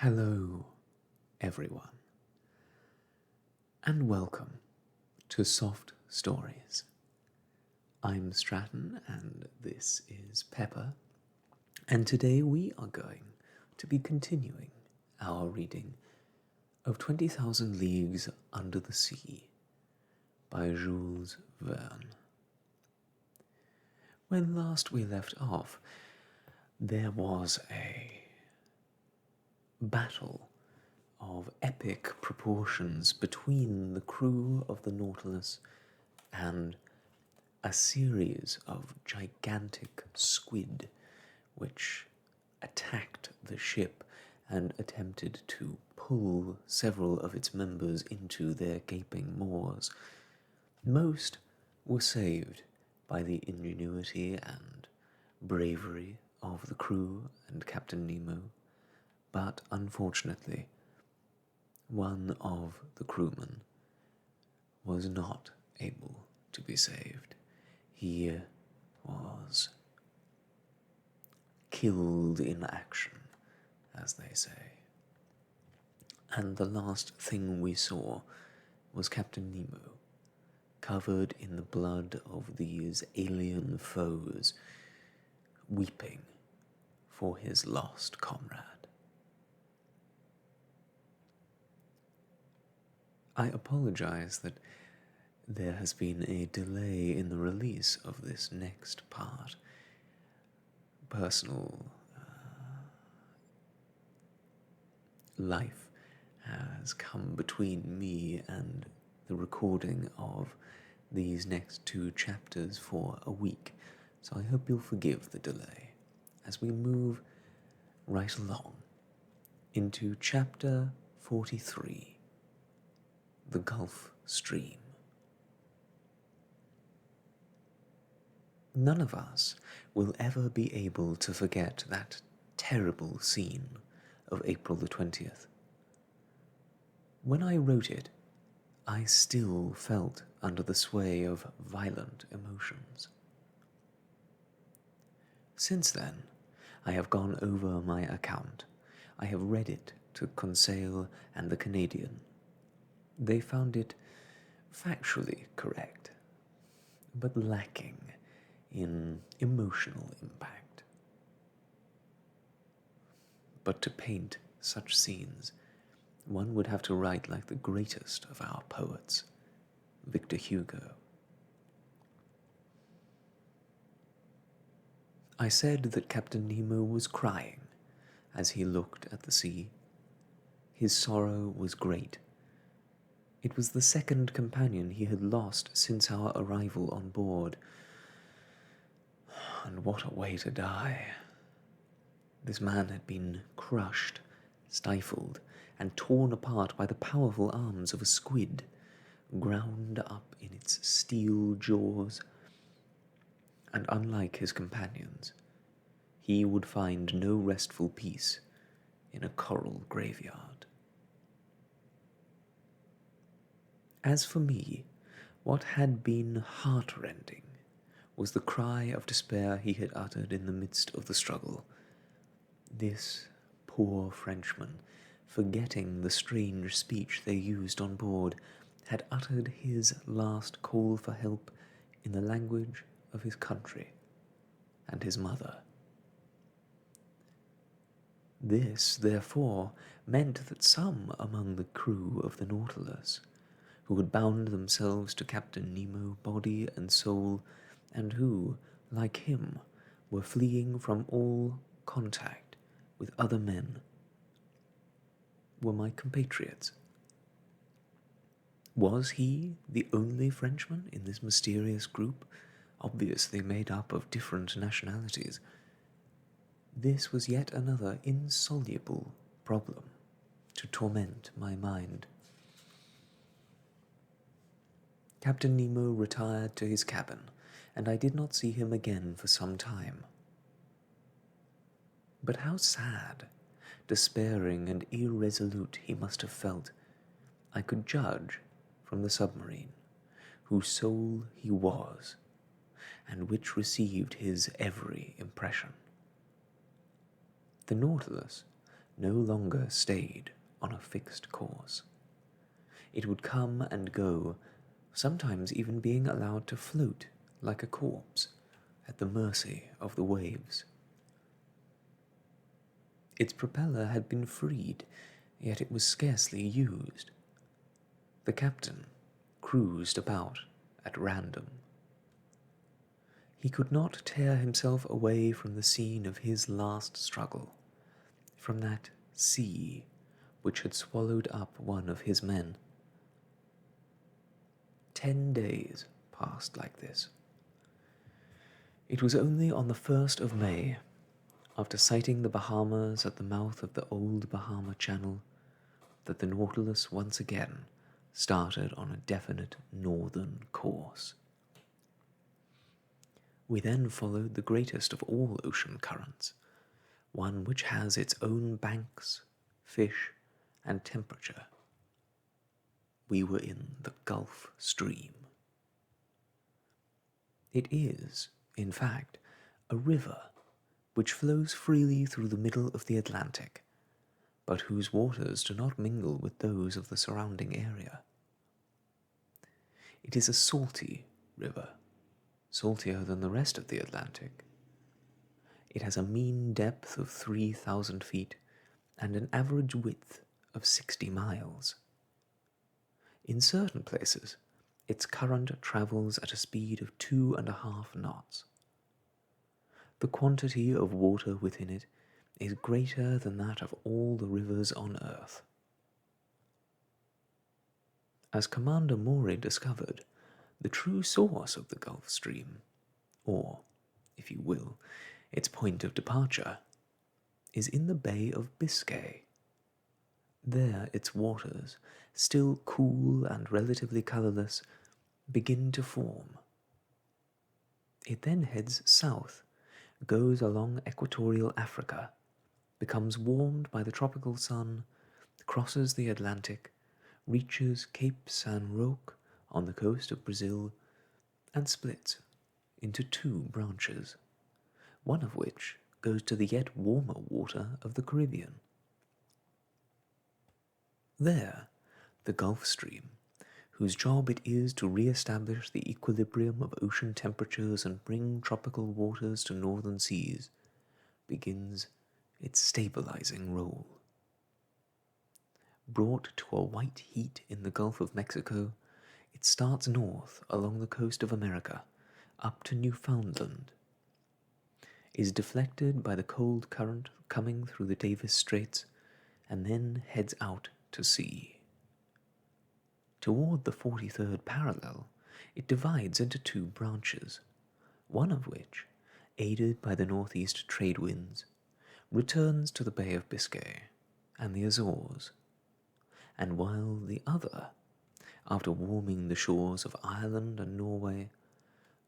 Hello, everyone, and welcome to Soft Stories. I'm Stratton, and this is Pepper, and today we are going to be continuing our reading of 20,000 Leagues Under the Sea by Jules Verne. When last we left off, there was a battle of epic proportions between the crew of the Nautilus and a series of gigantic squid which attacked the ship and attempted to pull several of its members into their gaping maws. Most were saved by the ingenuity and bravery of the crew and Captain Nemo, but unfortunately, one of the crewmen was not able to be saved. He was killed in action, as they say. And the last thing we saw was Captain Nemo, covered in the blood of these alien foes, weeping for his lost comrade. I apologize that there has been a delay in the release of this next part. Personal life has come between me and the recording of these next two chapters for a week, so I hope you'll forgive the delay as we move right along into chapter 43. The Gulf Stream. None of us will ever be able to forget that terrible scene of April the 20th. When I wrote it, I still felt under the sway of violent emotions. Since then, I have gone over my account. I have read it to Conseil and the Canadian. They found it factually correct, but lacking in emotional impact. But to paint such scenes, one would have to write like the greatest of our poets, Victor Hugo. I said that Captain Nemo was crying as he looked at the sea. His sorrow was great. It was the second companion he had lost since our arrival on board. And what a way to die. This man had been crushed, stifled, and torn apart by the powerful arms of a squid, ground up in its steel jaws. And unlike his companions, he would find no restful peace in a coral graveyard. As for me, what had been heart-rending was the cry of despair he had uttered in the midst of the struggle. This poor Frenchman, forgetting the strange speech they used on board, had uttered his last call for help in the language of his country and his mother. This, therefore, meant that some among the crew of the Nautilus, who had bound themselves to Captain Nemo body and soul, and who, like him, were fleeing from all contact with other men, were my compatriots. Was he the only Frenchman in this mysterious group, obviously made up of different nationalities? This was yet another insoluble problem to torment my mind. Captain Nemo retired to his cabin, and I did not see him again for some time. But how sad, despairing, and irresolute he must have felt, I could judge from the submarine, whose soul he was, and which received his every impression. The Nautilus no longer stayed on a fixed course. It would come and go, sometimes even being allowed to float like a corpse at the mercy of the waves. Its propeller had been freed, yet it was scarcely used. The captain cruised about at random. He could not tear himself away from the scene of his last struggle, from that sea which had swallowed up one of his men. 10 days passed like this. It was only on the 1st of May, after sighting the Bahamas at the mouth of the old Bahama Channel, that the Nautilus once again started on a definite northern course. We then followed the greatest of all ocean currents, one which has its own banks, fish, and temperature. We were in the Gulf Stream. It is, in fact, a river which flows freely through the middle of the Atlantic, but whose waters do not mingle with those of the surrounding area. It is a salty river, saltier than the rest of the Atlantic. It has a mean depth of 3,000 feet and an average width of 60 miles. In certain places, its current travels at a speed of 2.5 knots. The quantity of water within it is greater than that of all the rivers on earth. As Commander Maury discovered, the true source of the Gulf Stream, or, if you will, its point of departure, is in the Bay of Biscay. There its waters, still cool and relatively colourless, begin to form. It then heads south, goes along equatorial Africa, becomes warmed by the tropical sun, crosses the Atlantic, reaches Cape San Roque on the coast of Brazil, and splits into 2 branches, one of which goes to the yet warmer water of the Caribbean. There, the Gulf Stream, whose job it is to re-establish the equilibrium of ocean temperatures and bring tropical waters to northern seas, begins its stabilizing role. Brought to a white heat in the Gulf of Mexico, it starts north along the coast of America, up to Newfoundland, is deflected by the cold current coming through the Davis Straits, and then heads out to sea. Toward the 43rd parallel, it divides into 2 branches, one of which, aided by the northeast trade winds, returns to the Bay of Biscay and the Azores, and while the other, after warming the shores of Ireland and Norway,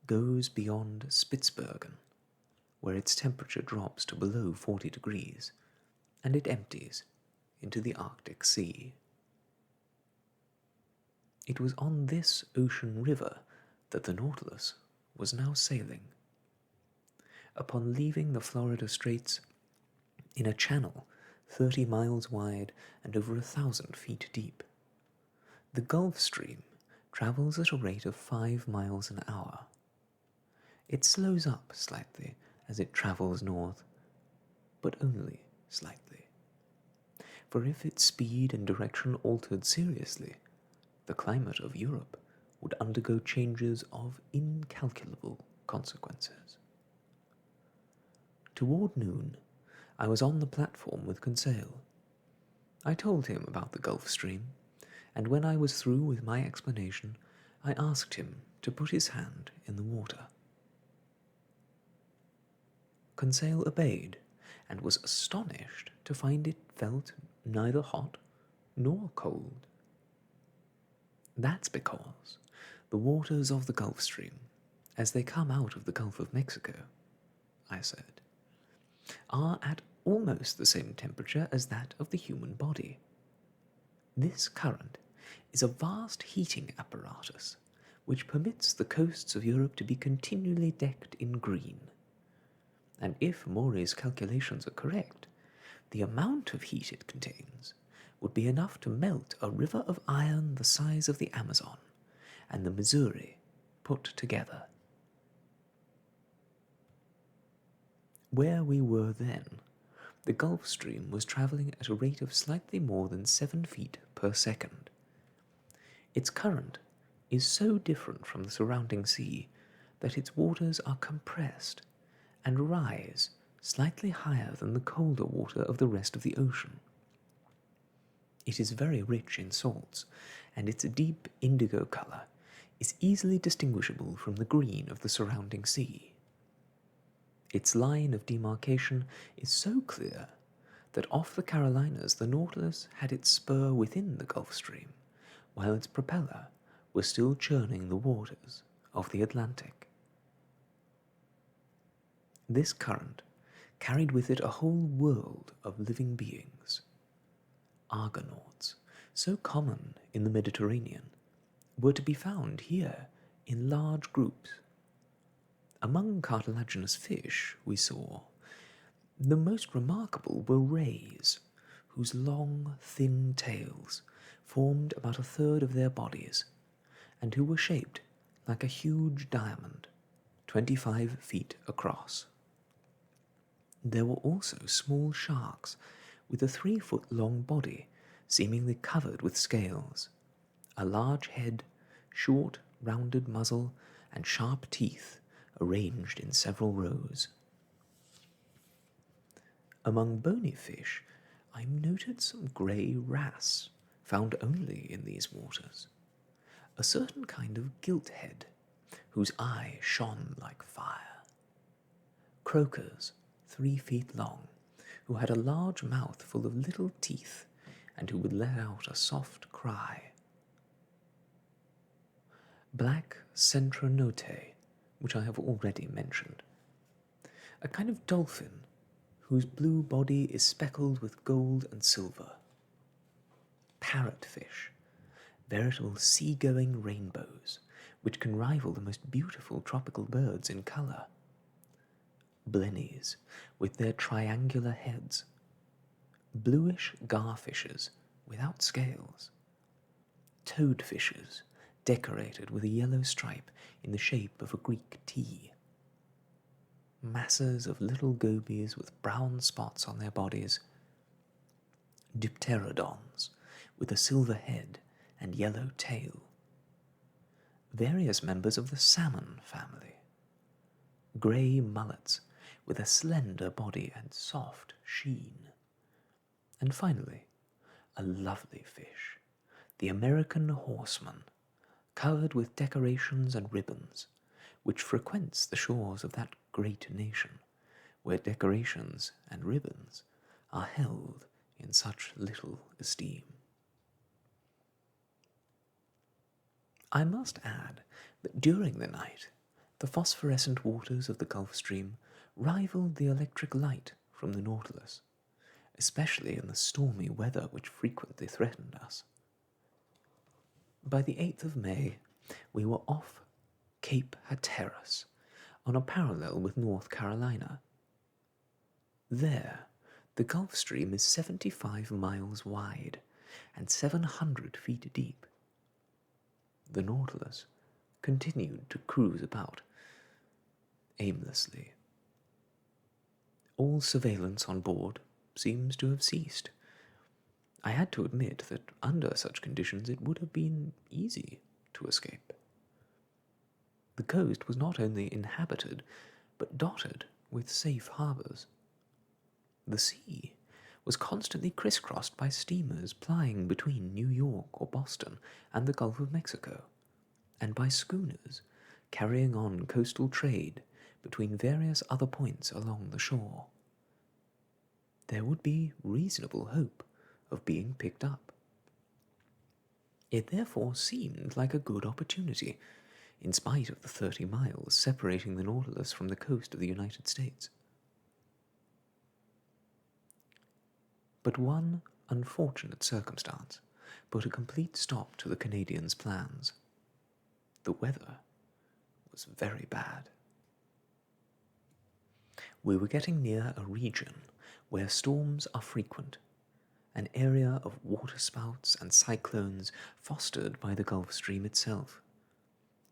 goes beyond Spitzbergen, where its temperature drops to below 40 degrees, and it empties into the Arctic Sea. It was on this ocean river that the Nautilus was now sailing. Upon leaving the Florida Straits, in a channel 30 miles wide and over 1,000 feet deep, the Gulf Stream travels at a rate of 5 miles an hour. It slows up slightly as it travels north, but only slightly. For if its speed and direction altered seriously, the climate of Europe would undergo changes of incalculable consequences. Toward noon, I was on the platform with Conseil. I told him about the Gulf Stream, and when I was through with my explanation, I asked him to put his hand in the water. Conseil obeyed, and was astonished to find it felt neither hot nor cold. That's because the waters of the Gulf Stream, as they come out of the Gulf of Mexico, I said, are at almost the same temperature as that of the human body. This current is a vast heating apparatus which permits the coasts of Europe to be continually decked in green. And if Maury's calculations are correct, The amount of heat it contains would be enough to melt a river of iron the size of the Amazon and the Missouri put together. Where we were then, the Gulf Stream was travelling at a rate of slightly more than 7 feet per second. Its current is so different from the surrounding sea that its waters are compressed and rise slightly higher than the colder water of the rest of the ocean. It is very rich in salts, and its deep indigo colour is easily distinguishable from the green of the surrounding sea. Its line of demarcation is so clear that off the Carolinas the Nautilus had its spur within the Gulf Stream, while its propeller was still churning the waters of the Atlantic. This current carried with it a whole world of living beings. Argonauts, so common in the Mediterranean, were to be found here in large groups. Among cartilaginous fish we saw the most remarkable were rays, whose long, thin tails formed about a third of their bodies, and who were shaped like a huge diamond, 25 feet across. There were also small sharks with a 3-foot-long body, seemingly covered with scales, a large head, short, rounded muzzle, and sharp teeth arranged in several rows. Among bony fish, I noted some grey wrasse, found only in these waters, a certain kind of gilt-head, whose eye shone like fire, croakers 3 feet long, who had a large mouth full of little teeth, and who would let out a soft cry, black centronotae, which I have already mentioned, a kind of dolphin, whose blue body is speckled with gold and silver, parrotfish, veritable sea-going rainbows, which can rival the most beautiful tropical birds in colour, blennies, with their triangular heads, bluish garfishes without scales, toadfishes decorated with a yellow stripe in the shape of a Greek T, masses of little gobies with brown spots on their bodies, dipterodons with a silver head and yellow tail, various members of the salmon family, grey mullets with a slender body and soft sheen, and finally, a lovely fish, the American horseman, covered with decorations and ribbons, which frequents the shores of that great nation, where decorations and ribbons are held in such little esteem. I must add that during the night, the phosphorescent waters of the Gulf Stream rivaled the electric light from the Nautilus, especially in the stormy weather which frequently threatened us. By the 8th of May, we were off Cape Hatteras, on a parallel with North Carolina. There, the Gulf Stream is 75 miles wide and 700 feet deep. The Nautilus continued to cruise about, aimlessly. All surveillance on board seems to have ceased. I had to admit that under such conditions it would have been easy to escape. The coast was not only inhabited, but dotted with safe harbours. The sea was constantly crisscrossed by steamers plying between New York or Boston and the Gulf of Mexico, and by schooners carrying on coastal trade between various other points along the shore. There would be reasonable hope of being picked up. It therefore seemed like a good opportunity, in spite of the 30 miles separating the Nautilus from the coast of the United States. But one unfortunate circumstance put a complete stop to the Canadians' plans. The weather was very bad. We were getting near a region where storms are frequent, an area of waterspouts and cyclones fostered by the Gulf Stream itself.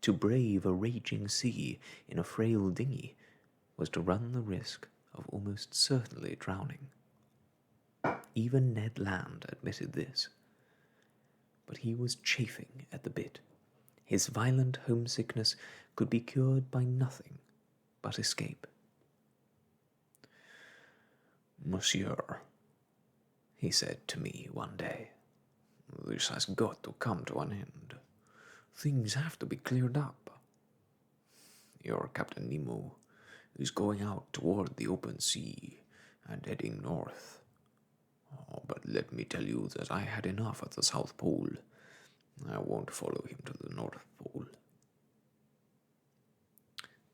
To brave a raging sea in a frail dinghy was to run the risk of almost certainly drowning. Even Ned Land admitted this. But he was chafing at the bit. His violent homesickness could be cured by nothing but escape. "Monsieur," he said to me one day, "this has got to come to an end. Things have to be cleared up. Your Captain Nemo is going out toward the open sea and heading north. Oh, but let me tell you that I had enough at the South Pole. I won't follow him to the North Pole."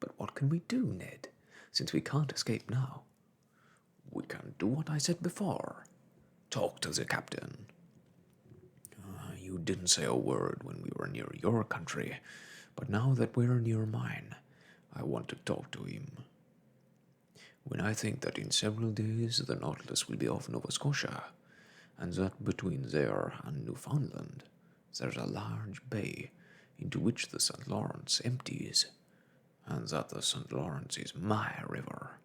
"But what can we do, Ned, since we can't escape now?" "We can do what I said before. Talk to the captain. You didn't say a word when we were near your country, but now that we're near mine, I want to talk to him. When I think that in several days the Nautilus will be off Nova Scotia, and that between there and Newfoundland there's a large bay into which the St. Lawrence empties, and that the St. Lawrence is my river,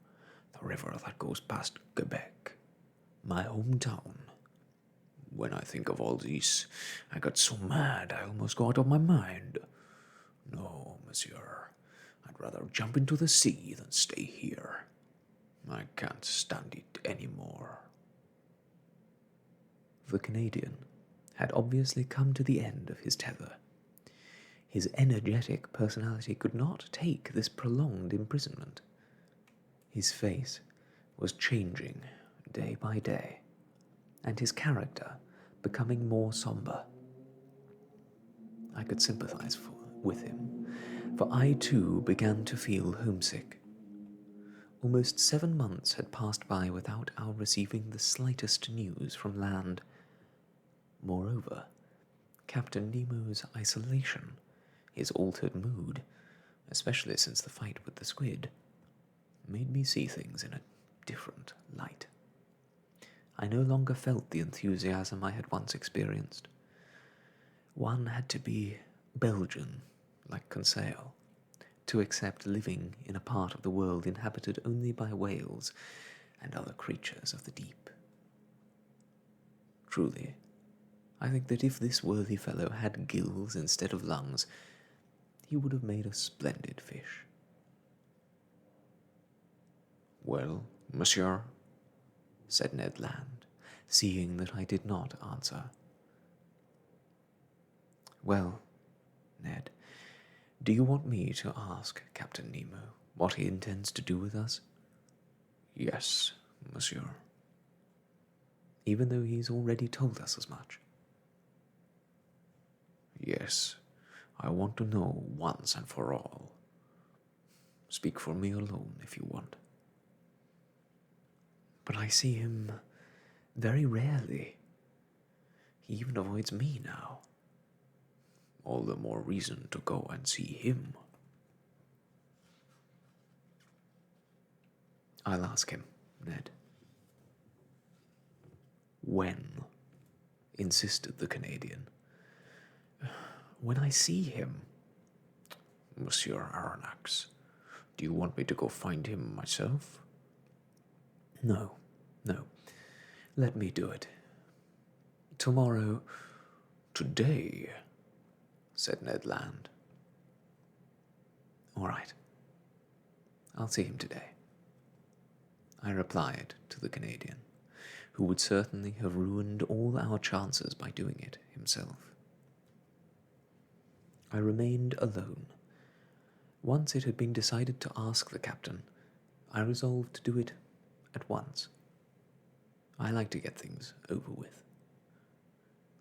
the river that goes past Quebec, my hometown. When I think of all this, I get so mad I almost go out of my mind. No, monsieur, I'd rather jump into the sea than stay here. I can't stand it any more." The Canadian had obviously come to the end of his tether. His energetic personality could not take this prolonged imprisonment. His face was changing day by day, and his character becoming more somber. I could sympathize with him, for I too began to feel homesick. Almost 7 months had passed by without our receiving the slightest news from land. Moreover, Captain Nemo's isolation, his altered mood, especially since the fight with the squid, made me see things in a different light. I no longer felt the enthusiasm I had once experienced. One had to be Belgian, like Conseil, to accept living in a part of the world inhabited only by whales and other creatures of the deep. Truly, I think that if this worthy fellow had gills instead of lungs, he would have made a splendid fish. "Well, monsieur?" said Ned Land, seeing that I did not answer. "Well, Ned, do you want me to ask Captain Nemo what he intends to do with us?" "Yes, monsieur." "Even though he's already told us as much?" "Yes, I want to know once and for all. Speak for me alone if you want." "But I see him very rarely. He even avoids me now." "All the more reason to go and see him." "I'll ask him, Ned." "When?" insisted the Canadian. "When I see him." "Monsieur Aronnax, do you want me to go find him myself?" No. Let me do it. Tomorrow." "Today," said Ned Land. "All right. I'll see him today," I replied to the Canadian, who would certainly have ruined all our chances by doing it himself. I remained alone. Once it had been decided to ask the captain, I resolved to do it at once. I like to get things over with.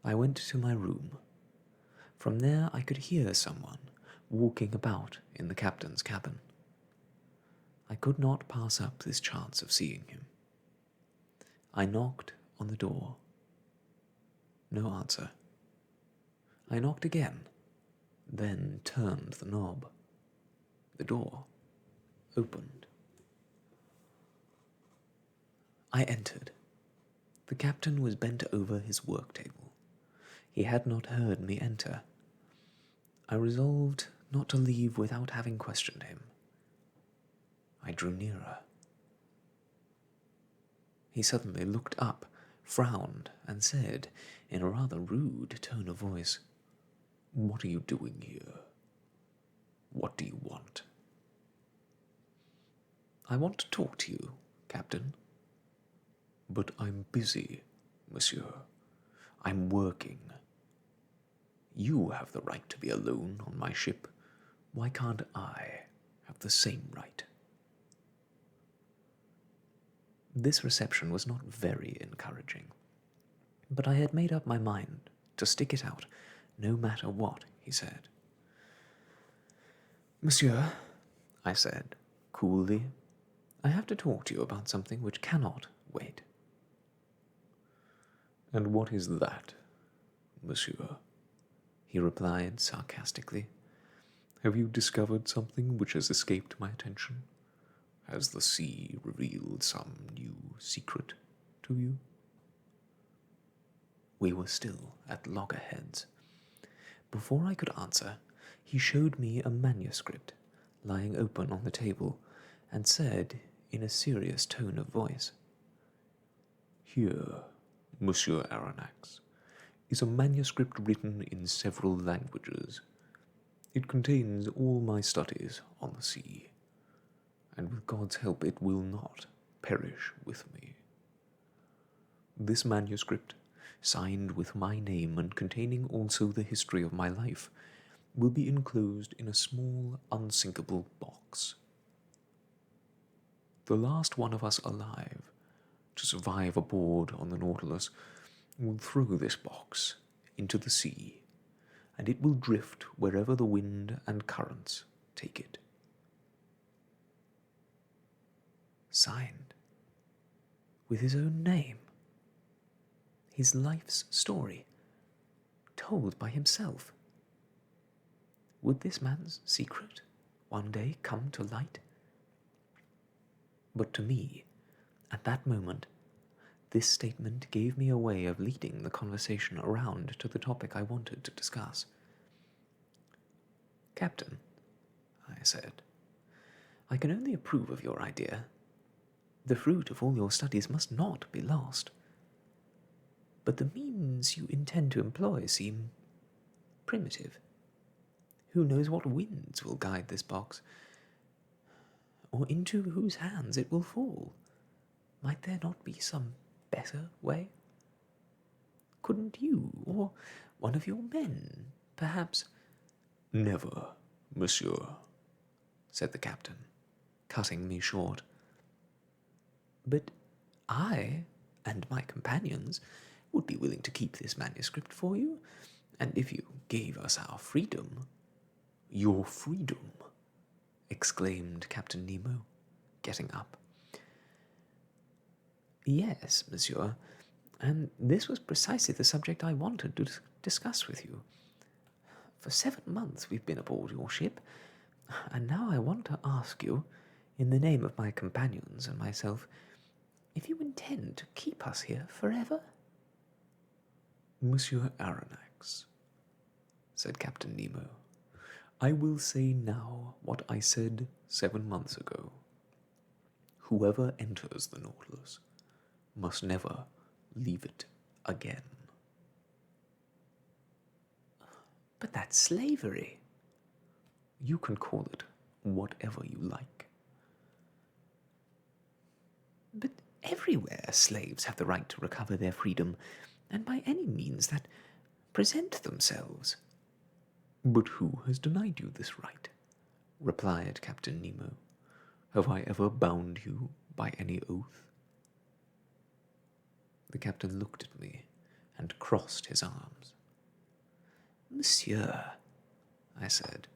I went to my room. From there I could hear someone walking about in the captain's cabin. I could not pass up this chance of seeing him. I knocked on the door. No answer. I knocked again, then turned the knob. The door opened. I entered. The captain was bent over his work table. He had not heard me enter. I resolved not to leave without having questioned him. I drew nearer. He suddenly looked up, frowned, and said, in a rather rude tone of voice, "What are you doing here? What do you want?" "I want to talk to you, Captain." "But I'm busy, monsieur. I'm working." "You have the right to be alone on my ship. Why can't I have the same right?" This reception was not very encouraging, but I had made up my mind to stick it out, no matter what he said. "Monsieur," I said, coolly, "I have to talk to you about something which cannot wait." "And what is that, monsieur?" he replied sarcastically. "Have you discovered something which has escaped my attention? Has the sea revealed some new secret to you?" We were still at loggerheads. Before I could answer, he showed me a manuscript lying open on the table, and said in a serious tone of voice, "Here, Monsieur Aronnax, is a manuscript written in several languages. It contains all my studies on the sea, and with God's help it will not perish with me. This manuscript, signed with my name and containing also the history of my life, will be enclosed in a small, unsinkable box. The last one of us alive to survive aboard on the Nautilus will throw this box into the sea, and it will drift wherever the wind and currents take it." Signed with his own name. His life's story, told by himself. Would this man's secret one day come to light? But to me, at that moment, this statement gave me a way of leading the conversation around to the topic I wanted to discuss. "Captain," I said, "I can only approve of your idea. The fruit of all your studies must not be lost. But the means you intend to employ seem primitive. Who knows what winds will guide this box, or into whose hands it will fall? Might there not be some better way? Couldn't you, or one of your men, perhaps—" "Never, monsieur," said the captain, cutting me short. "But I and my companions would be willing to keep this manuscript for you, and if you gave us our freedom—" "Your freedom!" exclaimed Captain Nemo, getting up. "Yes, monsieur, and this was precisely the subject I wanted to discuss with you. For 7 months we've been aboard your ship, and now I want to ask you, in the name of my companions and myself, if you intend to keep us here forever?" "Monsieur Aronnax," said Captain Nemo, "I will say now what I said 7 months ago. Whoever enters the Nautilus must never leave it again." "But that's slavery." "You can call it whatever you like." "But everywhere slaves have the right to recover their freedom, and by any means that present themselves." "But who has denied you this right?" replied Captain Nemo. "Have I ever bound you by any oath?" The captain looked at me and crossed his arms. "Monsieur," I said,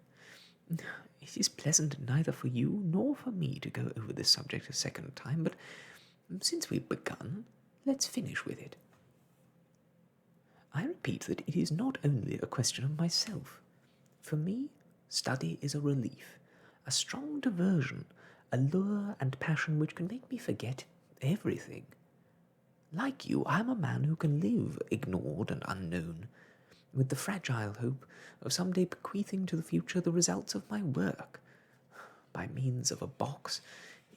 "it is pleasant neither for you nor for me to go over this subject a second time, but since we've begun, let's finish with it. I repeat that it is not only a question of myself. For me, study is a relief, a strong diversion, a lure and passion which can make me forget everything. Like you, I'm a man who can live ignored and unknown, with the fragile hope of someday bequeathing to the future the results of my work, by means of a box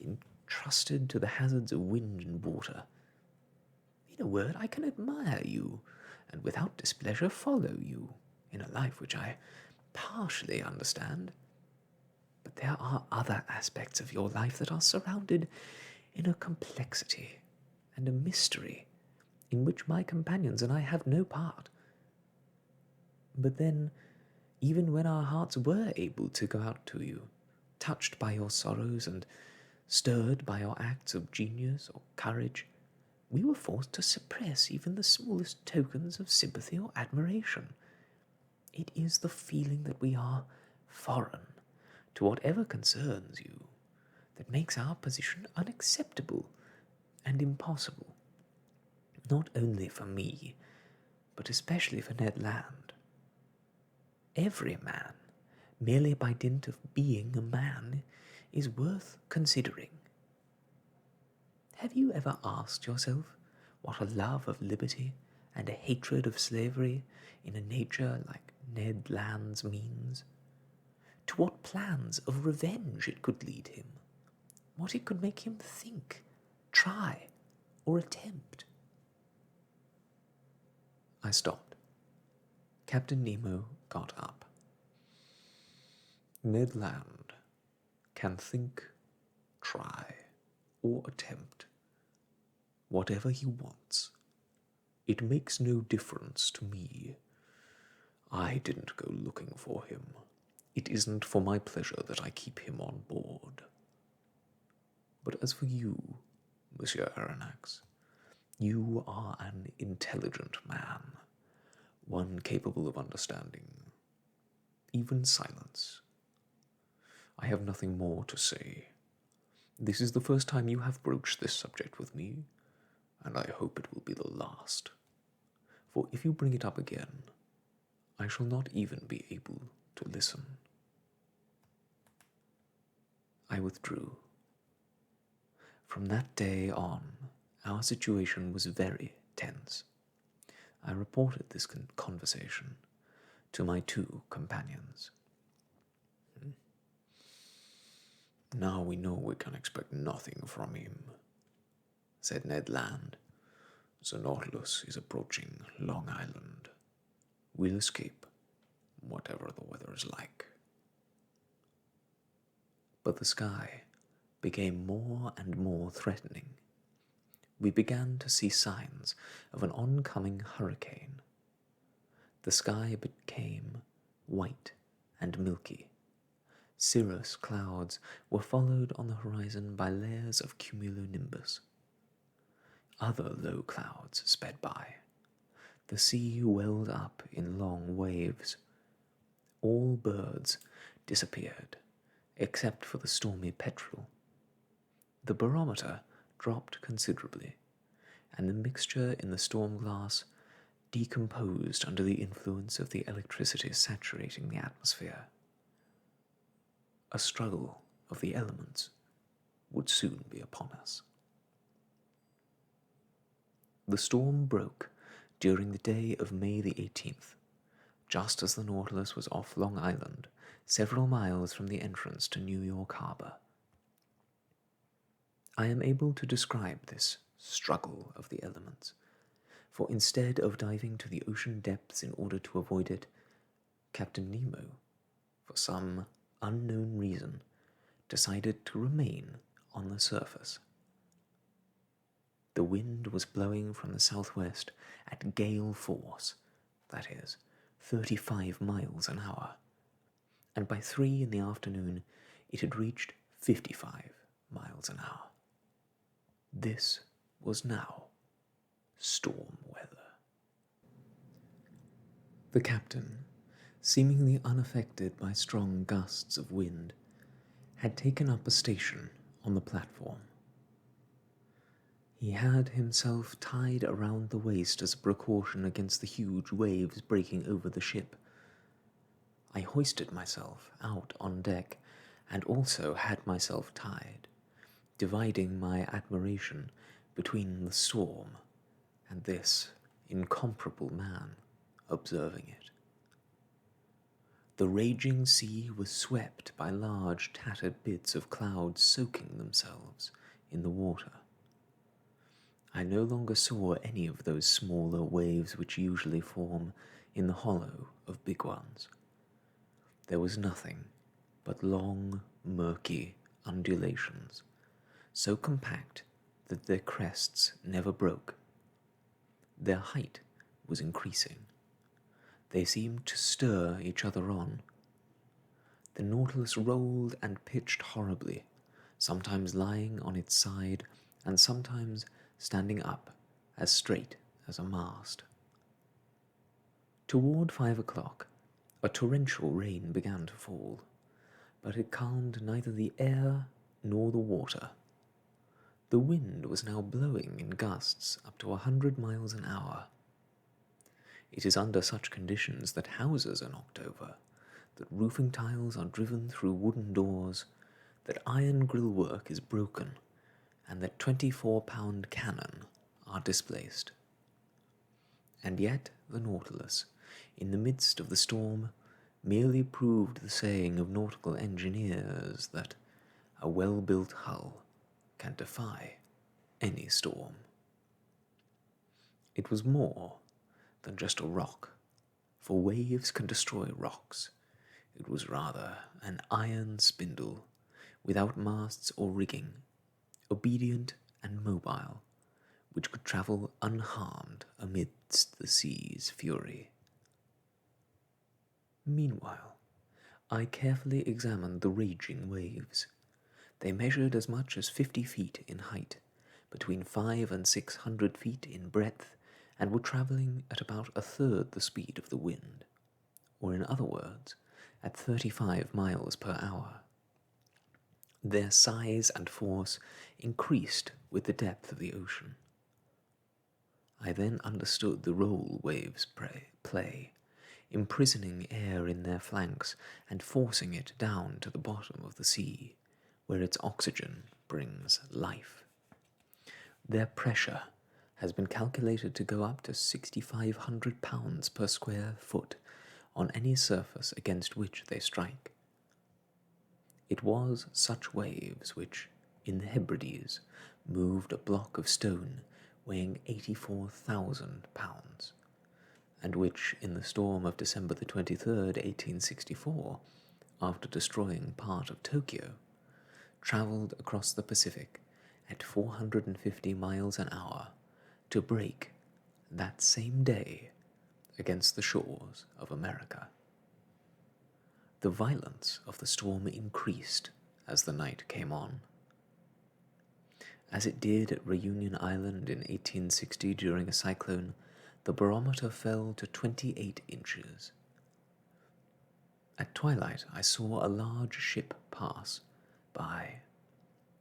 entrusted to the hazards of wind and water. In a word, I can admire you, and without displeasure follow you, in a life which I partially understand. But there are other aspects of your life that are surrounded in a complexity and a mystery in which my companions and I have no part. But then, even when our hearts were able to go out to you, touched by your sorrows and stirred by your acts of genius or courage, we were forced to suppress even the smallest tokens of sympathy or admiration. It is the feeling that we are foreign to whatever concerns you that makes our position unacceptable and impossible, not only for me, but especially for Ned Land. Every man, merely by dint of being a man, is worth considering. Have you ever asked yourself what a love of liberty and a hatred of slavery in a nature like Ned Land's means? To what plans of revenge it could lead him? What it could make him think, try, or attempt? I stopped. Captain Nemo got up. Ned Land can think, try, or attempt whatever he wants. It makes no difference to me. I didn't go looking for him. It isn't for my pleasure that I keep him on board. But as for you, Monsieur Aronnax, you are an intelligent man, one capable of understanding, even silence. I have nothing more to say. This is the first time you have broached this subject with me, and I hope it will be the last. For if you bring it up again, I shall not even be able to listen. I withdrew. From that day on, our situation was very tense. I reported this conversation to my two companions. Now we know we can expect nothing from him, said Ned Land. The Nautilus is approaching Long Island. We'll escape, whatever the weather is like. But the sky became more and more threatening. We began to see signs of an oncoming hurricane. The sky became white and milky. Cirrus clouds were followed on the horizon by layers of cumulonimbus. Other low clouds sped by. The sea welled up in long waves. All birds disappeared, except for the stormy petrel. The barometer dropped considerably, and the mixture in the storm glass decomposed under the influence of the electricity saturating the atmosphere. A struggle of the elements would soon be upon us. The storm broke during the day of May the 18th, just as the Nautilus was off Long Island, several miles from the entrance to New York Harbor. I am able to describe this struggle of the elements, for instead of diving to the ocean depths in order to avoid it, Captain Nemo, for some unknown reason, decided to remain on the surface. The wind was blowing from the southwest at gale force, that is, 35 miles an hour, and by 3 in the afternoon it had reached 55 miles an hour. This was now storm weather. The captain, seemingly unaffected by strong gusts of wind, had taken up a station on the platform. He had himself tied around the waist as a precaution against the huge waves breaking over the ship. I hoisted myself out on deck and also had myself tied, dividing my admiration between the storm and this incomparable man observing it. The raging sea was swept by large tattered bits of cloud soaking themselves in the water. I no longer saw any of those smaller waves which usually form in the hollow of big ones. There was nothing but long, murky undulations, so compact that their crests never broke. Their height was increasing. They seemed to stir each other on. The Nautilus rolled and pitched horribly, sometimes lying on its side and sometimes standing up as straight as a mast. Toward 5 o'clock, a torrential rain began to fall, but it calmed neither the air nor the water. The wind was now blowing in gusts up to 100 miles an hour. It is under such conditions that houses are knocked over, that roofing tiles are driven through wooden doors, that iron grillwork is broken, and that 24-pound cannon are displaced. And yet the Nautilus, in the midst of the storm, merely proved the saying of nautical engineers that a well-built hull can defy any storm. It was more than just a rock, for waves can destroy rocks. It was rather an iron spindle, without masts or rigging, obedient and mobile, which could travel unharmed amidst the sea's fury. Meanwhile, I carefully examined the raging waves. They measured as much as 50 feet in height, between 500 and 600 feet in breadth, and were travelling at about a third the speed of the wind, or in other words, at 35 miles per hour. Their size and force increased with the depth of the ocean. I then understood the role waves play, imprisoning air in their flanks and forcing it down to the bottom of the sea, where its oxygen brings life. Their pressure has been calculated to go up to 6,500 pounds per square foot on any surface against which they strike. It was such waves which, in the Hebrides, moved a block of stone weighing 84,000 pounds, and which, in the storm of December the 23rd, 1864, after destroying part of Tokyo, travelled across the Pacific at 450 miles an hour to break that same day against the shores of America. The violence of the storm increased as the night came on. As it did at Reunion Island in 1860 during a cyclone, the barometer fell to 28 inches. At twilight, I saw a large ship pass by,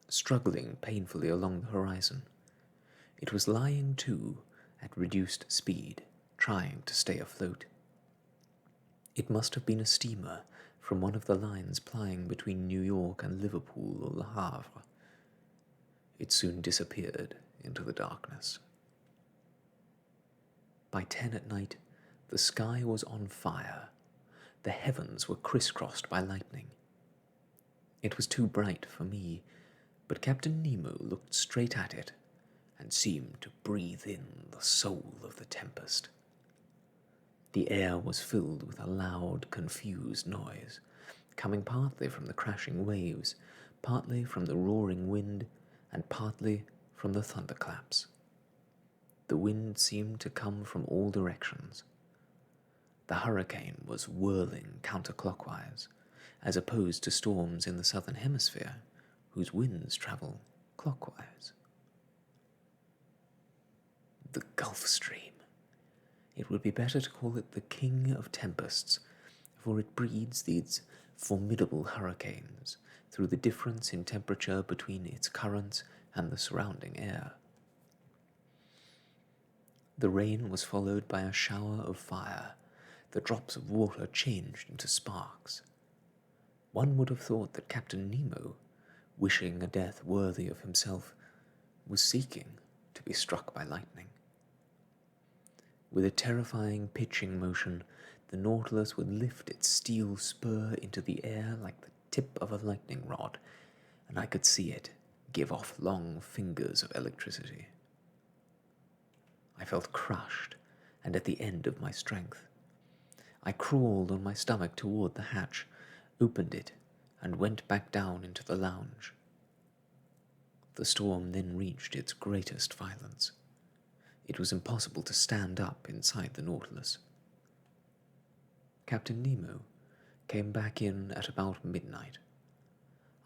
struggling painfully along the horizon. It was lying to at reduced speed, trying to stay afloat. It must have been a steamer from one of the lines plying between New York and Liverpool or Le Havre. It soon disappeared into the darkness. By 10 at night, the sky was on fire. The heavens were crisscrossed by lightning. It was too bright for me, but Captain Nemo looked straight at it and seemed to breathe in the soul of the tempest. The air was filled with a loud, confused noise, coming partly from the crashing waves, partly from the roaring wind, and partly from the thunderclaps. The wind seemed to come from all directions. The hurricane was whirling counterclockwise, as opposed to storms in the southern hemisphere, whose winds travel clockwise. The Gulf Stream. It would be better to call it the king of tempests, for it breeds these formidable hurricanes through the difference in temperature between its currents and the surrounding air. The rain was followed by a shower of fire. The drops of water changed into sparks. One would have thought that Captain Nemo, wishing a death worthy of himself, was seeking to be struck by lightning. With a terrifying pitching motion, the Nautilus would lift its steel spur into the air like the tip of a lightning rod, and I could see it give off long fingers of electricity. I felt crushed and at the end of my strength. I crawled on my stomach toward the hatch, opened it, and went back down into the lounge. The storm then reached its greatest violence. It was impossible to stand up inside the Nautilus. Captain Nemo came back in at about midnight.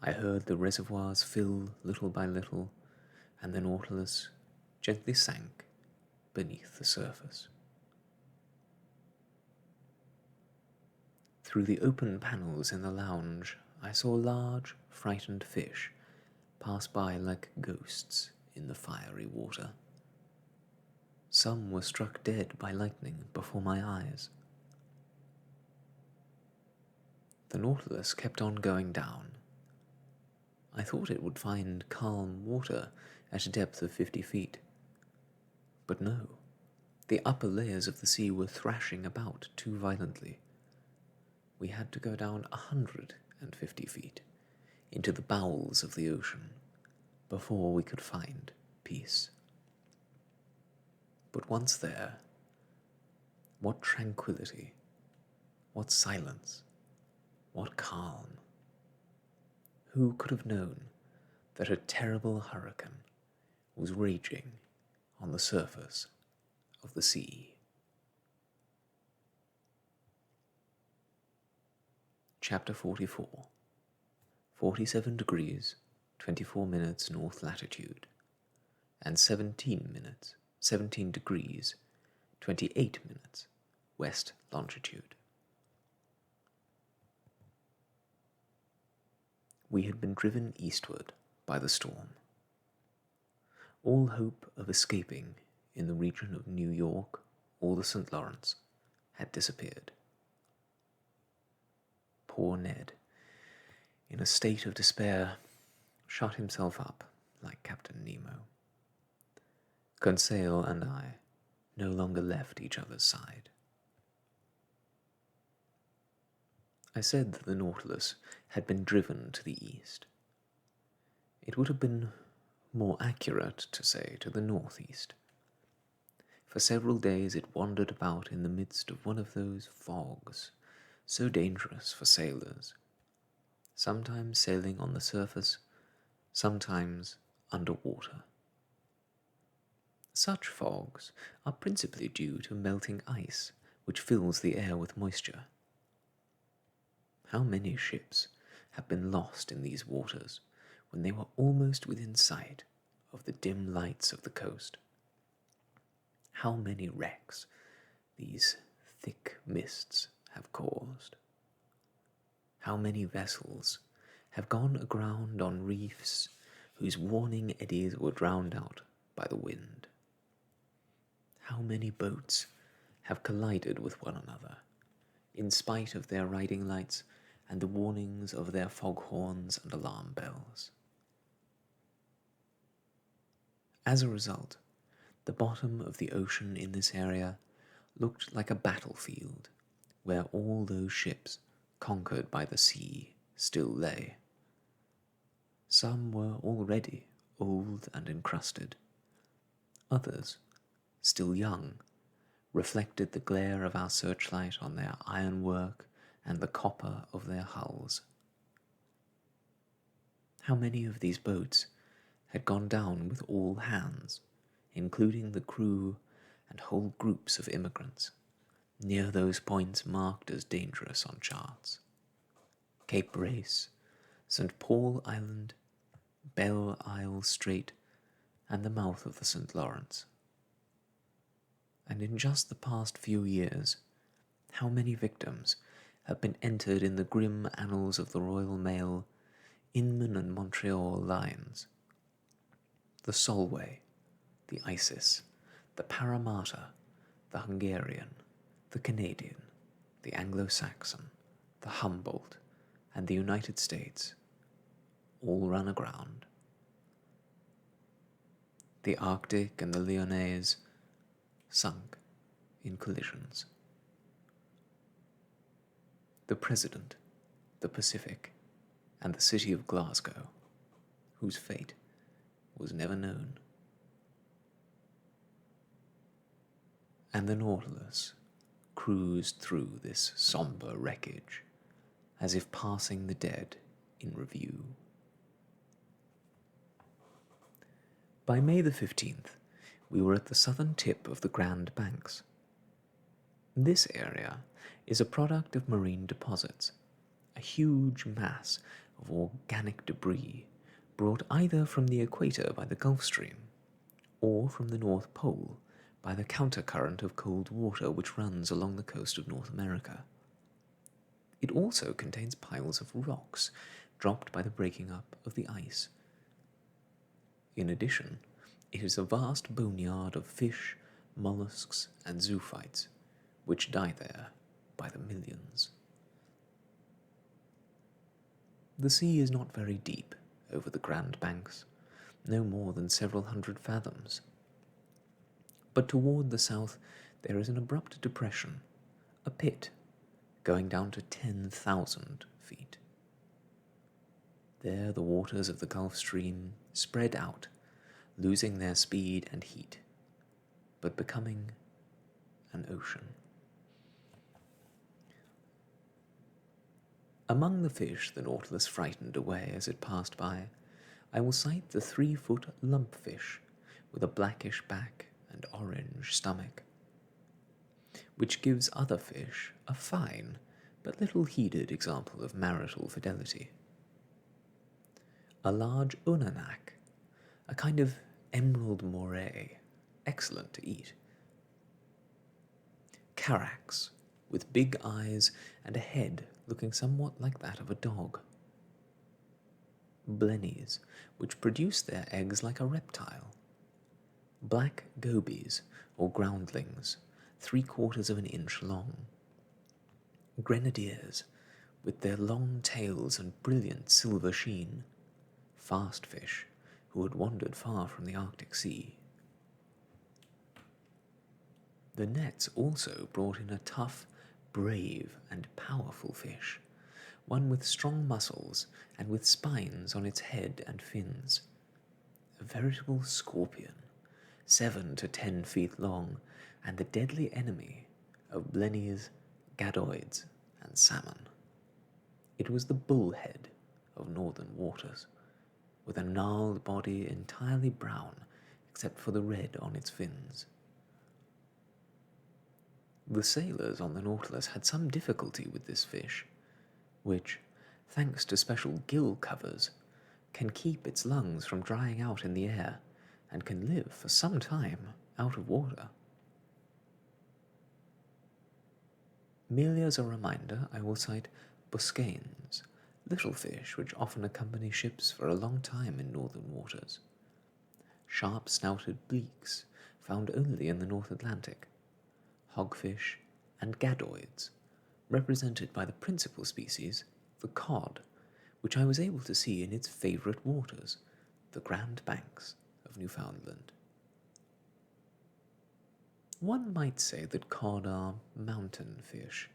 I heard the reservoirs fill little by little, and the Nautilus gently sank beneath the surface. Through the open panels in the lounge, I saw large, frightened fish pass by like ghosts in the fiery water. Some were struck dead by lightning before my eyes. The Nautilus kept on going down. I thought it would find calm water at a depth of 50 feet. But no, the upper layers of the sea were thrashing about too violently. We had to go down 150 feet into the bowels of the ocean before we could find peace. But once there, what tranquility, what silence, what calm. Who could have known that a terrible hurricane was raging on the surface of the sea? Chapter 44. 47 degrees, 24 minutes north latitude, and 17 degrees, 28 minutes west longitude. We had been driven eastward by the storm. All hope of escaping in the region of New York or the St. Lawrence had disappeared. Poor Ned, in a state of despair, shut himself up like Captain Nemo. Conseil and I no longer left each other's side. I said that the Nautilus had been driven to the east. It would have been more accurate to say to the northeast. For several days it wandered about in the midst of one of those fogs so dangerous for sailors, sometimes sailing on the surface, sometimes underwater. Such fogs are principally due to melting ice, which fills the air with moisture. How many ships have been lost in these waters when they were almost within sight of the dim lights of the coast? How many wrecks these thick mists have caused? How many vessels have gone aground on reefs whose warning eddies were drowned out by the wind? How many boats have collided with one another, in spite of their riding lights and the warnings of their foghorns and alarm bells? As a result, the bottom of the ocean in this area looked like a battlefield where all those ships conquered by the sea still lay. Some were already old and encrusted. Others, still young, reflected the glare of our searchlight on their ironwork and the copper of their hulls. How many of these boats had gone down with all hands, including the crew and whole groups of immigrants, near those points marked as dangerous on charts: Cape Race, St. Paul Island, Belle Isle Strait, and the mouth of the St. Lawrence. And in just the past few years, how many victims have been entered in the grim annals of the Royal Mail, Inman and Montreal lines? The Solway, the Isis, the Parramatta, the Hungarian, the Canadian, the Anglo-Saxon, the Humboldt, and the United States all run aground. The Arctic and the Lyonnaise sunk in collisions. The President, the Pacific, and the city of Glasgow, whose fate was never known. And the Nautilus cruised through this somber wreckage, as if passing the dead in review. By May the 15th, we were at the southern tip of the Grand Banks. This area is a product of marine deposits, a huge mass of organic debris brought either from the equator by the Gulf Stream or from the North Pole by the countercurrent of cold water which runs along the coast of North America. It also contains piles of rocks dropped by the breaking up of the ice. In addition, it is a vast boneyard of fish, mollusks, and zoophytes, which die there by the millions. The sea is not very deep over the Grand Banks, no more than several hundred fathoms. But toward the south there is an abrupt depression, a pit, going down to 10,000 feet. There the waters of the Gulf Stream spread out, losing their speed and heat, but becoming an ocean. Among the fish the Nautilus frightened away as it passed by, I will cite the 3-foot lumpfish with a blackish back and orange stomach, which gives other fish a fine but little heeded example of marital fidelity. A large unanak, a kind of emerald moray, excellent to eat. Carax, with big eyes and a head looking somewhat like that of a dog. Blennies, which produce their eggs like a reptile. Black gobies, or groundlings, 3/4 of an inch long. Grenadiers, with their long tails and brilliant silver sheen. Fast fish, who had wandered far from the Arctic Sea. The nets also brought in a tough, brave, and powerful fish, one with strong muscles and with spines on its head and fins. A veritable scorpion, 7 to 10 feet long, and the deadly enemy of blennies, gadoids, and salmon. It was the bullhead of northern waters, with a gnarled body entirely brown except for the red on its fins. The sailors on the Nautilus had some difficulty with this fish, which, thanks to special gill covers, can keep its lungs from drying out in the air and can live for some time out of water. Merely as a reminder, I will cite buscanes, little fish which often accompany ships for a long time in northern waters. Sharp-snouted bleaks, found only in the North Atlantic. Hogfish, and gadoids, represented by the principal species, the cod, which I was able to see in its favourite waters, the Grand Banks of Newfoundland. One might say that cod are mountain fish,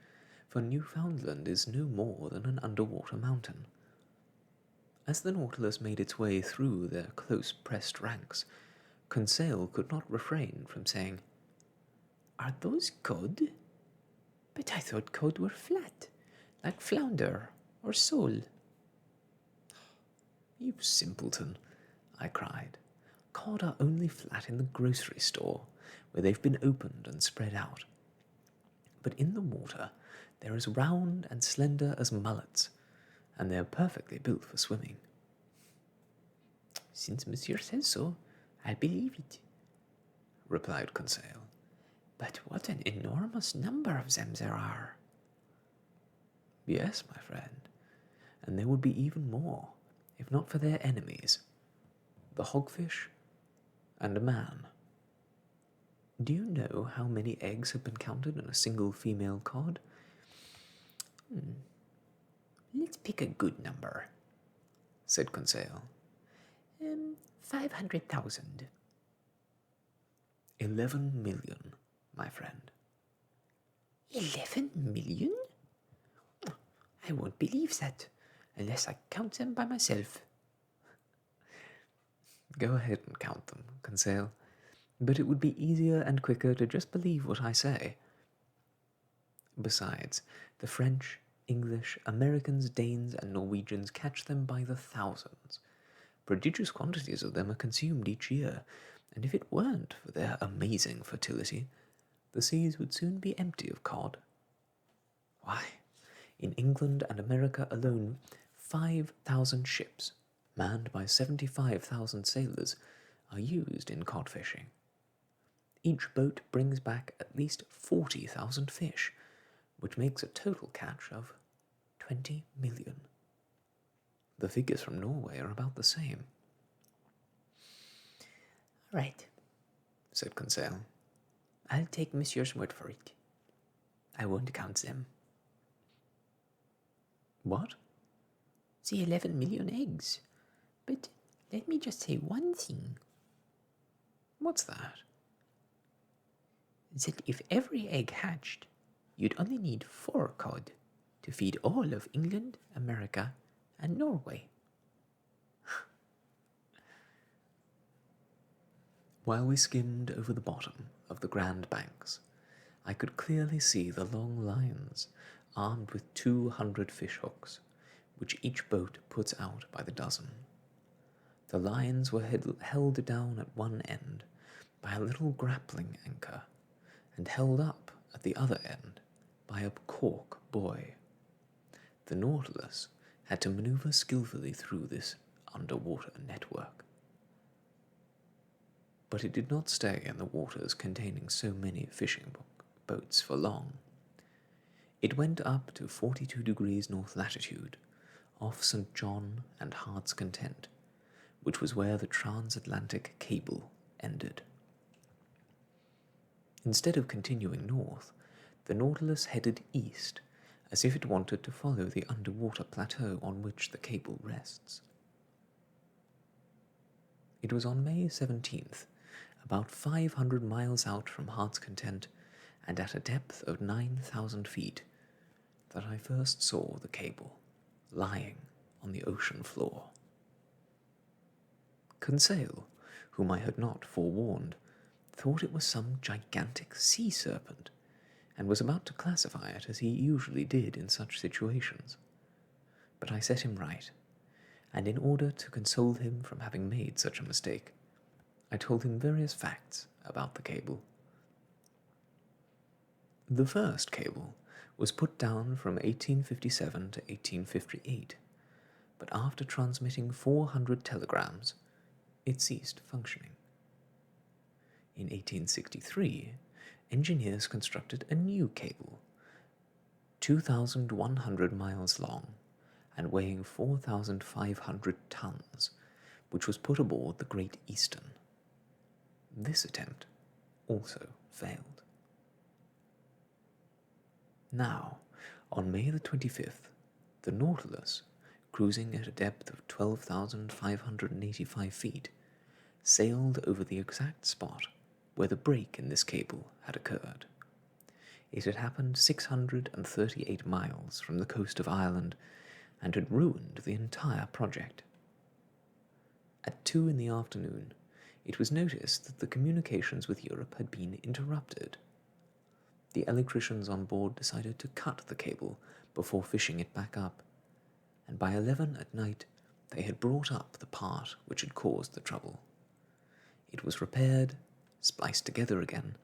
for Newfoundland is no more than an underwater mountain. As the Nautilus made its way through their close-pressed ranks, Conseil could not refrain from saying, "Are those cod? But I thought cod were flat, like flounder or sole." "You simpleton," I cried. "Cod are only flat in the grocery store, where they've been opened and spread out. But in the water, they're as round and slender as mullets, and they're perfectly built for swimming." "Since monsieur says so, I believe it," replied Conseil. "But what an enormous number of them there are." "Yes, my friend, and there would be even more, if not for their enemies, the hogfish and a man. Do you know how many eggs have been counted in a single female cod?" "Let's pick a good number," said Conseil. 500,000. 11 million, my friend. 11 million? I won't believe that, unless I count them by myself. Go ahead and count them, Conseil, but it would be easier and quicker to just believe what I say. Besides, the French, English, Americans, Danes, and Norwegians catch them by the thousands. Prodigious quantities of them are consumed each year, and if it weren't for their amazing fertility, the seas would soon be empty of cod. Why, in England and America alone, 5,000 ships, manned by 75,000 sailors, are used in cod fishing. Each boat brings back at least 40,000 fish, which makes a total catch of 20 million. The figures from Norway are about the same. Right, said Conseil. I'll take Monsieur's word for it. I won't count them. What? The 11 million eggs. But let me just say one thing. What's that? That if every egg hatched, you'd only need 4 cod to feed all of England, America, and Norway. While we skimmed over the bottom of the Grand Banks, I could clearly see the long lines armed with 200 fish hooks, which each boat puts out by the dozen. The lines were held down at one end by a little grappling anchor and held up at the other end by a cork buoy. The Nautilus had to maneuver skillfully through this underwater network. But it did not stay in the waters containing so many fishing boats for long. It went up to 42 degrees north latitude, off St. John and Heart's Content, which was where the transatlantic cable ended. Instead of continuing north, the Nautilus headed east, as if it wanted to follow the underwater plateau on which the cable rests. It was on May 17th, about 500 miles out from Heart's Content and at a depth of 9,000 feet, that I first saw the cable lying on the ocean floor. Conseil, whom I had not forewarned, thought it was some gigantic sea serpent, and was about to classify it as he usually did in such situations. But I set him right, and in order to console him from having made such a mistake, I told him various facts about the cable. The first cable was put down from 1857 to 1858, but after transmitting 400 telegrams, it ceased functioning. In 1863, engineers constructed a new cable, 2,100 miles long and weighing 4,500 tons, which was put aboard the Great Eastern. This attempt also failed. Now, on May the 25th, the Nautilus, cruising at a depth of 12,585 feet, sailed over the exact spot where the break in this cable had occurred. It had happened 638 miles from the coast of Ireland and had ruined the entire project. At 2 in the afternoon, it was noticed that the communications with Europe had been interrupted. The electricians on board decided to cut the cable before fishing it back up, and by 11 at night they had brought up the part which had caused the trouble. It was repaired, spliced together again,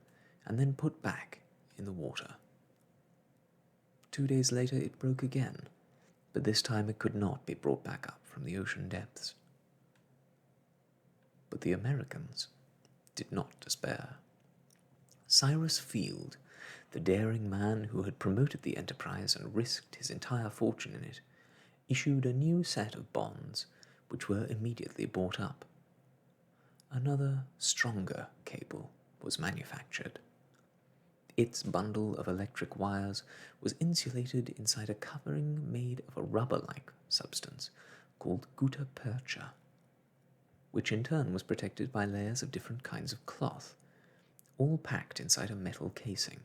and then put back in the water. 2 days later it broke again, but this time it could not be brought back up from the ocean depths. But the Americans did not despair. Cyrus Field, the daring man who had promoted the enterprise and risked his entire fortune in it, issued a new set of bonds, which were immediately bought up. Another, stronger cable was manufactured. Its bundle of electric wires was insulated inside a covering made of a rubber-like substance called gutta percha, which in turn was protected by layers of different kinds of cloth, all packed inside a metal casing.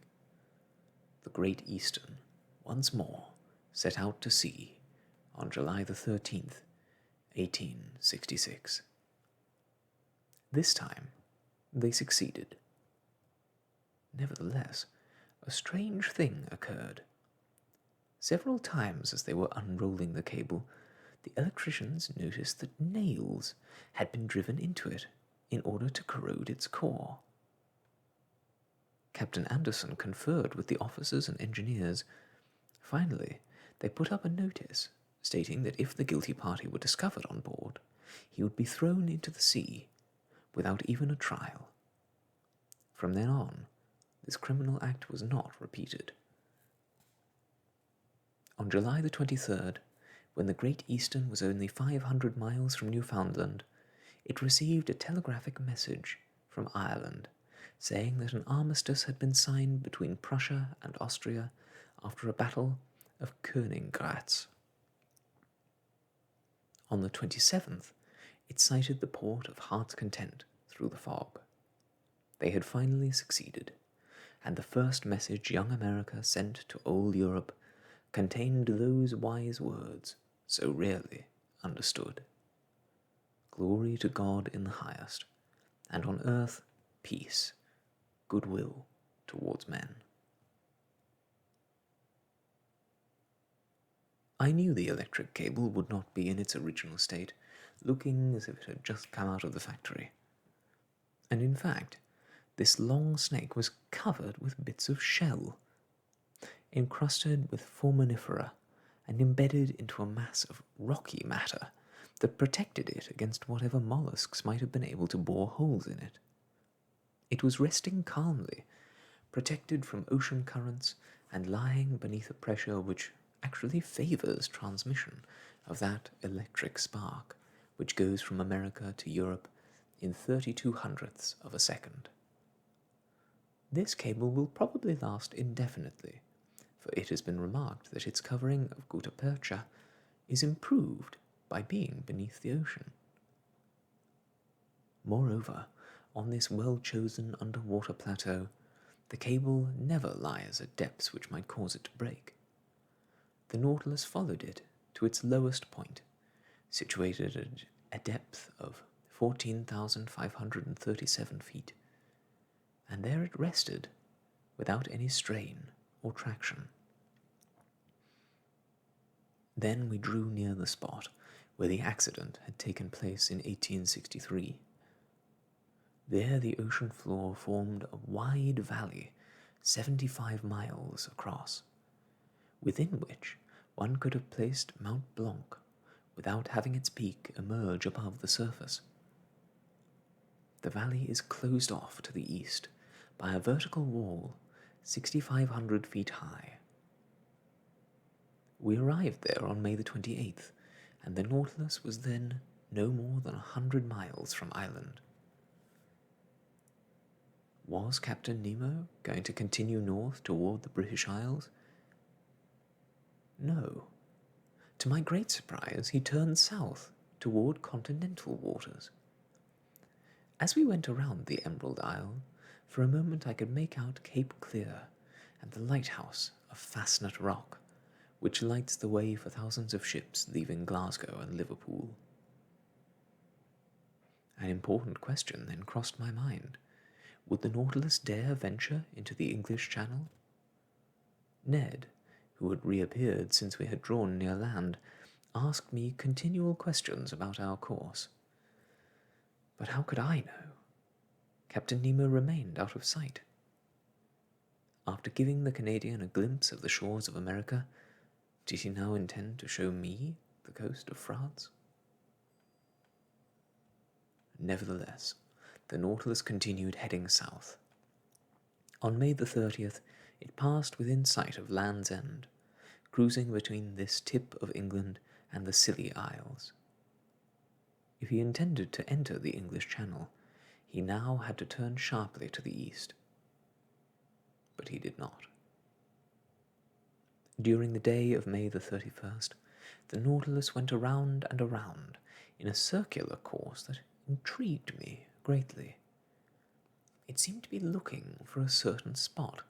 the Great Eastern once more set out to sea on July the 13th, 1866. This time, they succeeded. Nevertheless, a strange thing occurred. Several times as they were unrolling the cable, the electricians noticed that nails had been driven into it in order to corrode its core. Captain Anderson conferred with the officers and engineers. Finally, they put up a notice stating that if the guilty party were discovered on board, he would be thrown into the sea without even a trial. From then on, this criminal act was not repeated. On July the 23rd, when the Great Eastern was only 500 miles from Newfoundland, it received a telegraphic message from Ireland saying that an armistice had been signed between Prussia and Austria after a battle of Königgrätz. On the 27th, it sighted the port of Heart's Content through the fog. They had finally succeeded, and the first message young America sent to old Europe contained those wise words so rarely understood. Glory to God in the highest, and on earth peace, goodwill towards men. I knew the electric cable would not be in its original state, looking as if it had just come out of the factory. And in fact, this long snake was covered with bits of shell, encrusted with foraminifera, and embedded into a mass of rocky matter that protected it against whatever mollusks might have been able to bore holes in it. It was resting calmly, protected from ocean currents and lying beneath a pressure which actually favors transmission of that electric spark which goes from America to Europe in 32/100ths of a second. This cable will probably last indefinitely, for it has been remarked that its covering of gutta percha is improved by being beneath the ocean. Moreover, on this well-chosen underwater plateau, the cable never lies at depths which might cause it to break. The Nautilus followed it to its lowest point, situated at a depth of 14,537 feet, and there it rested without any strain or traction. Then we drew near the spot where the accident had taken place in 1863. There the ocean floor formed a wide valley 75 miles across, within which one could have placed Mount Blanc without having its peak emerge above the surface. The valley is closed off to the east by a vertical wall 6,500 feet high. We arrived there on May the 28th, and the Nautilus was then no more than 100 miles from Ireland. Was Captain Nemo going to continue north toward the British Isles? No. To my great surprise, he turned south toward continental waters. As we went around the Emerald Isle, for a moment I could make out Cape Clear and the lighthouse of Fastnet Rock, which lights the way for thousands of ships leaving Glasgow and Liverpool. An important question then crossed my mind. Would the Nautilus dare venture into the English Channel? Ned, who had reappeared since we had drawn near land, asked me continual questions about our course. But how could I know? Captain Nemo remained out of sight. After giving the Canadian a glimpse of the shores of America, did he now intend to show me the coast of France? Nevertheless, the Nautilus continued heading south. On May the 30th, it passed within sight of Land's End, cruising between this tip of England and the Scilly Isles. If he intended to enter the English Channel, he now had to turn sharply to the east. But he did not. During the day of May the 31st, the Nautilus went around and around in a circular course that intrigued me greatly. It seemed to be looking for a certain spot,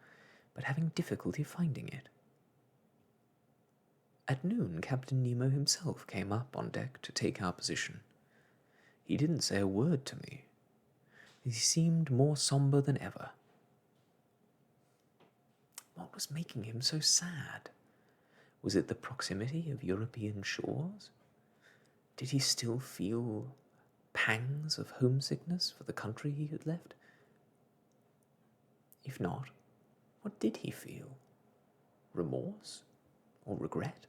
but having difficulty finding it. At noon, Captain Nemo himself came up on deck to take our position. He didn't say a word to me. He seemed more somber than ever. What was making him so sad? Was it the proximity of European shores? Did he still feel pangs of homesickness for the country he had left? If not, what did he feel? Remorse or regret?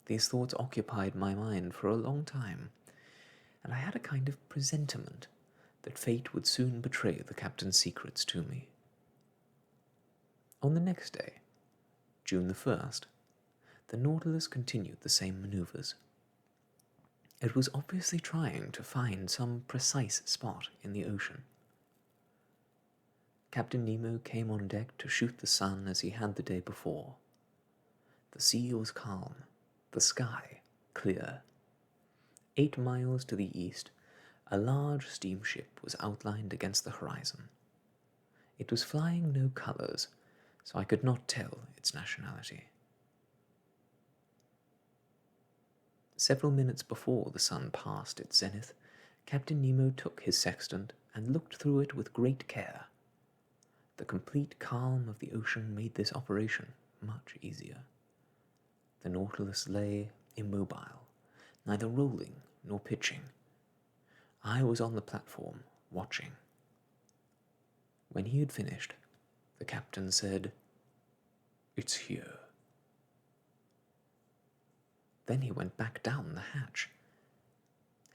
These thoughts occupied my mind for a long time, and I had a kind of presentiment that fate would soon betray the captain's secrets to me. On the next day, June the 1st, the Nautilus continued the same maneuvers. It was obviously trying to find some precise spot in the ocean. Captain Nemo came on deck to shoot the sun as he had the day before. The sea was calm, the sky clear. 8 miles to the east, a large steamship was outlined against the horizon. It was flying no colors, so I could not tell its nationality. Several minutes before the sun passed its zenith, Captain Nemo took his sextant and looked through it with great care. The complete calm of the ocean made this operation much easier. The Nautilus lay immobile, neither rolling nor pitching. I was on the platform, watching. When he had finished, the captain said, "It's here." Then he went back down the hatch.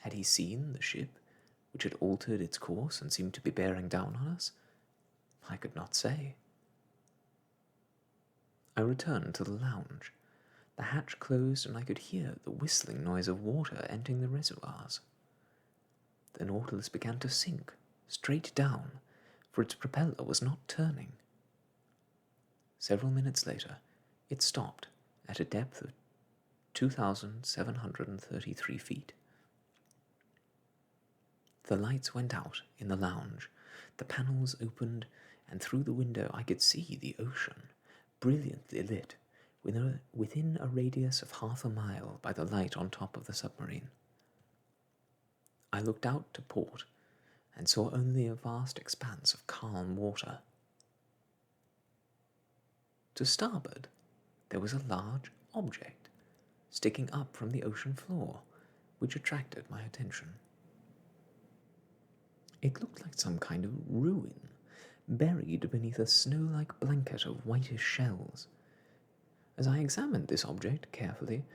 Had he seen the ship, which had altered its course and seemed to be bearing down on us? I could not say. I returned to the lounge. The hatch closed, and I could hear the whistling noise of water entering the reservoirs. The Nautilus began to sink, straight down, for its propeller was not turning. Several minutes later, it stopped at a depth of 2,733 feet. The lights went out in the lounge, the panels opened, and through the window I could see the ocean, brilliantly lit, within a radius of half a mile by the light on top of the submarine. I looked out to port and saw only a vast expanse of calm water. To starboard, there was a large object sticking up from the ocean floor, which attracted my attention. It looked like some kind of ruin, buried beneath a snow-like blanket of whitish shells. As I examined this object carefully,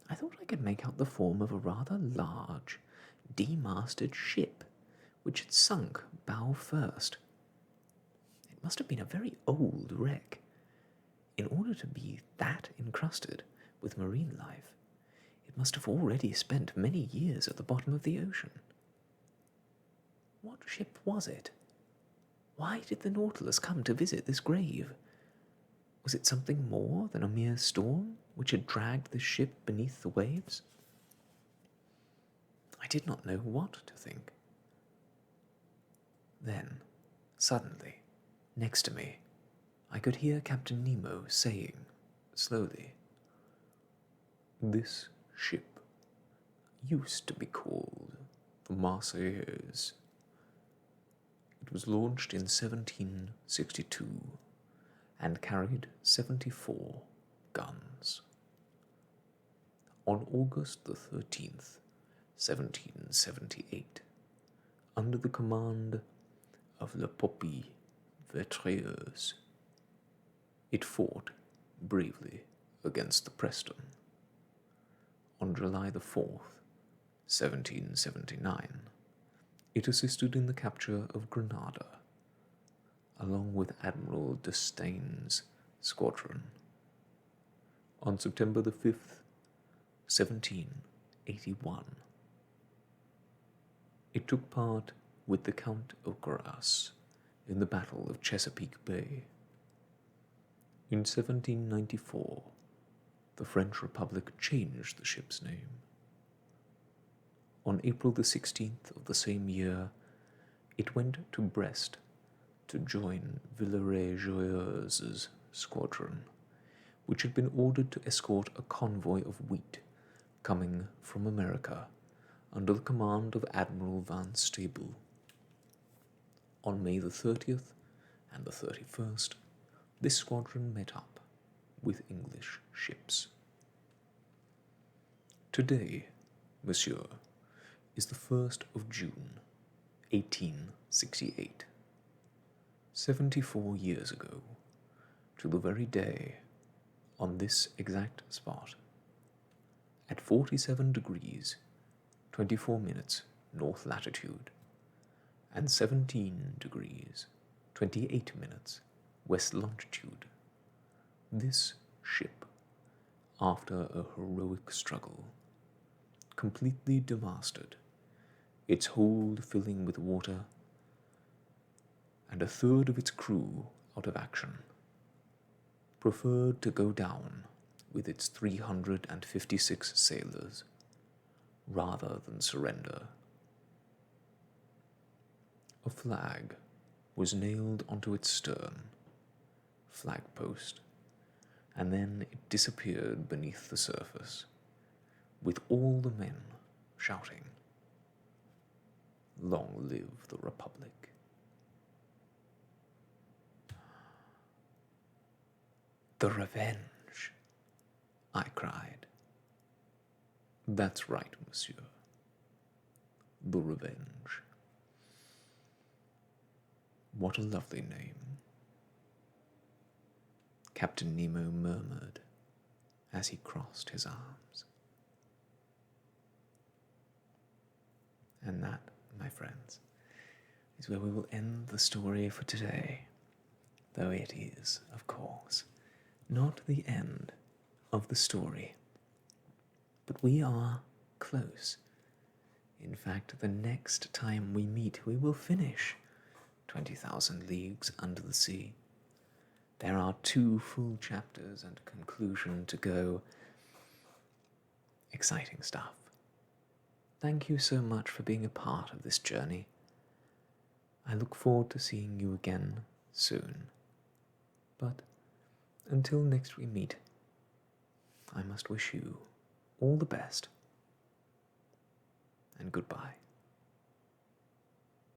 I thought I could make out the form of a rather large, demasted ship, which had sunk bow first. It must have been a very old wreck. In order to be that encrusted with marine life, it must have already spent many years at the bottom of the ocean. What ship was it? Why did the Nautilus come to visit this grave? Was it something more than a mere storm which had dragged the ship beneath the waves? I did not know what to think. Then, suddenly, next to me, I could hear Captain Nemo saying, slowly, "This ship used to be called the Marseillaise. It was launched in 1762 and carried 74 guns. On August the 13th, 1778, under the command of La Popie Vétreuse, it fought bravely against the Preston. On July the 4th, 1779, it assisted in the capture of Grenada, along with Admiral d'Estaing's squadron. On September the 5th, 1781, it took part with the Count of Grasse in the Battle of Chesapeake Bay. In 1794, the French Republic changed the ship's name. On April the 16th of the same year, it went to Brest to join Villeray-Joyeuse's squadron, which had been ordered to escort a convoy of wheat coming from America under the command of Admiral Van Stable. On May the 30th and the 31st, this squadron met up with English ships. Today, monsieur, is the 1st of June, 1868. 74 years ago, to the very day, on this exact spot, at 47 degrees, 24 minutes north latitude, and 17 degrees, 28 minutes west longitude, this ship, after a heroic struggle, completely demasted, its hold filling with water, and a third of its crew out of action, preferred to go down with its 356 sailors rather than surrender. A flag was nailed onto its stern, flag post, and then it disappeared beneath the surface, with all the men shouting, "Long live the Republic." "The Revenge," I cried. "That's right, monsieur. The Revenge. What a lovely name," Captain Nemo murmured as he crossed his arms. And that, my friends, is where we will end the story for today, though it is, of course, not the end of the story. But we are close. In fact, the next time we meet, we will finish 20,000 Leagues Under the Sea. There are 2 full chapters and a conclusion to go. Exciting stuff. Thank you so much for being a part of this journey. I look forward to seeing you again soon. But until next we meet, I must wish you all the best, and goodbye.